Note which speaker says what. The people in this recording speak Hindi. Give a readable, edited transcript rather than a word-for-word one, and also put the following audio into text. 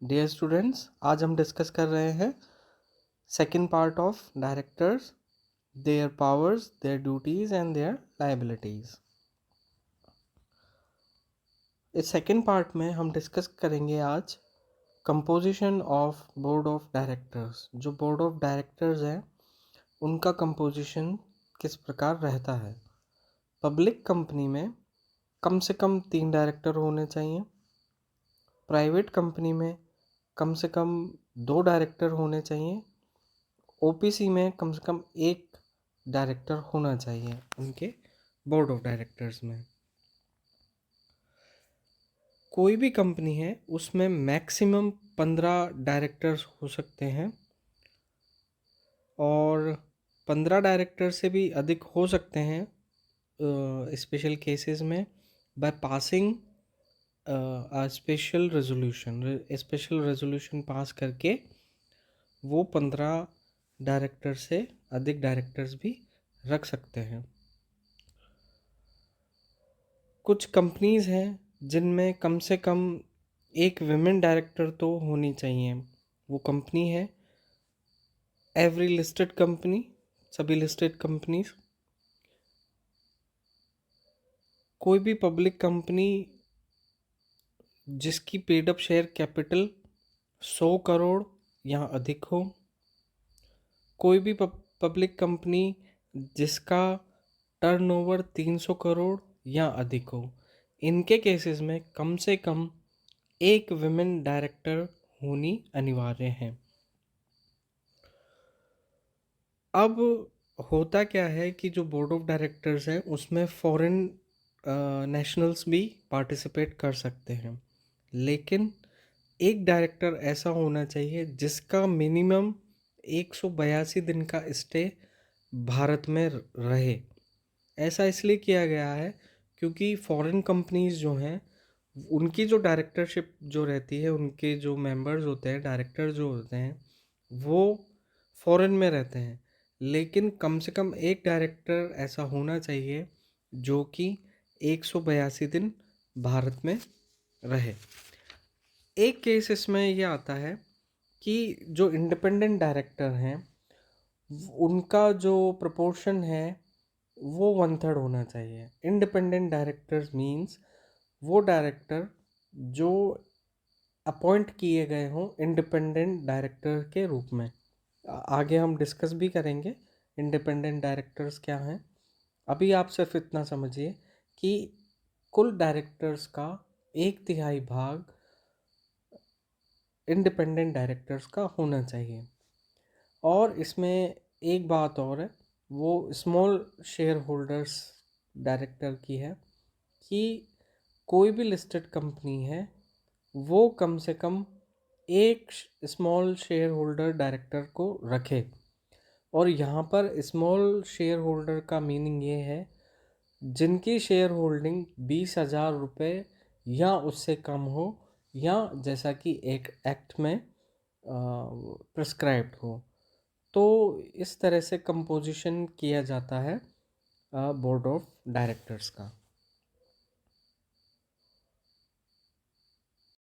Speaker 1: डियर स्टूडेंट्स, आज हम डिस्कस कर रहे हैं second part of directors, their powers, their duties and their liabilities. इस सेकंड पार्ट में हम डिस्कस करेंगे आज composition of board of directors. जो बोर्ड ऑफ डायरेक्टर्स हैं उनका कंपोजिशन किस प्रकार रहता है। पब्लिक कंपनी में कम से कम 3 डायरेक्टर होने चाहिए। प्राइवेट कंपनी में कम से कम 2 डायरेक्टर होने चाहिए। ओपीसी में कम से कम 1 डायरेक्टर होना चाहिए उनके बोर्ड ऑफ डायरेक्टर्स में। कोई भी कंपनी है उसमें मैक्सिमम 15 डायरेक्टर्स हो सकते हैं और 15 डायरेक्टर से भी अधिक हो सकते हैं स्पेशल केसेस में, by passing special resolution pass करके वो 15 डायरेक्टर से अधिक डायरेक्टर्स भी रख सकते हैं। कुछ कंपनीज हैं जिनमें कम से कम एक विमेन डायरेक्टर तो होनी चाहिए। वो कंपनी है एवरी लिस्टेड कंपनी, सभी लिस्टेड कंपनीज। कोई भी पब्लिक कंपनी जिसकी paid up share capital 100 crore या अधिक हो। कोई भी पब्लिक कंपनी जिसका टर्नओवर 300 करोड़ या अधिक हो। इनके केसेस में कम से कम एक विमेन डायरेक्टर होनी अनिवार्य है। अब होता क्या है कि जो बोर्ड ऑफ डायरेक्टर्स हैं उसमें फॉरेन नेशनल्स भी पार्टिसिपेट कर सकते हैं, लेकिन एक डायरेक्टर ऐसा होना चाहिए जिसका मिनिमम 182 दिन का स्टे भारत में रहे। ऐसा इसलिए किया गया है क्योंकि फॉरेन कंपनीज जो हैं उनकी जो डायरेक्टरशिप जो रहती है, उनके जो मेंबर्स होते हैं, डायरेक्टर जो होते हैं, वो फॉरेन में रहते हैं। लेकिन कम से कम एक डायरेक्टर ऐसा होना चाहिए जो कि 182 दिन भारत में रहे। एक केस इसमें ये आता है कि जो इंडिपेंडेंट डायरेक्टर हैं उनका जो प्रोपोर्शन है वो 1/3 होना चाहिए। इंडिपेंडेंट डायरेक्टर्स मीन्स वो डायरेक्टर जो अपॉइंट किए गए हों इंडिपेंडेंट डायरेक्टर के रूप में। आगे हम डिस्कस भी करेंगे इंडिपेंडेंट डायरेक्टर्स क्या हैं। अभी आप सिर्फ इतना समझिए कि कुल डायरेक्टर्स का 1/3 भाग इंडिपेंडेंट डायरेक्टर्स का होना चाहिए। और इसमें एक बात और है, वो स्मॉल शेयर होल्डर्स डायरेक्टर की है कि कोई भी लिस्टेड कंपनी है वो कम से कम एक स्मॉल शेयर होल्डर डायरेक्टर को रखे। और यहाँ पर स्मॉल शेयर होल्डर का मीनिंग ये है जिनकी शेयर होल्डिंग 20,000 रुपये या उससे कम हो, या जैसा कि एक एक्ट में प्रिस्क्राइब्ड हो। तो इस तरह से कंपोजिशन किया जाता है बोर्ड ऑफ डायरेक्टर्स का।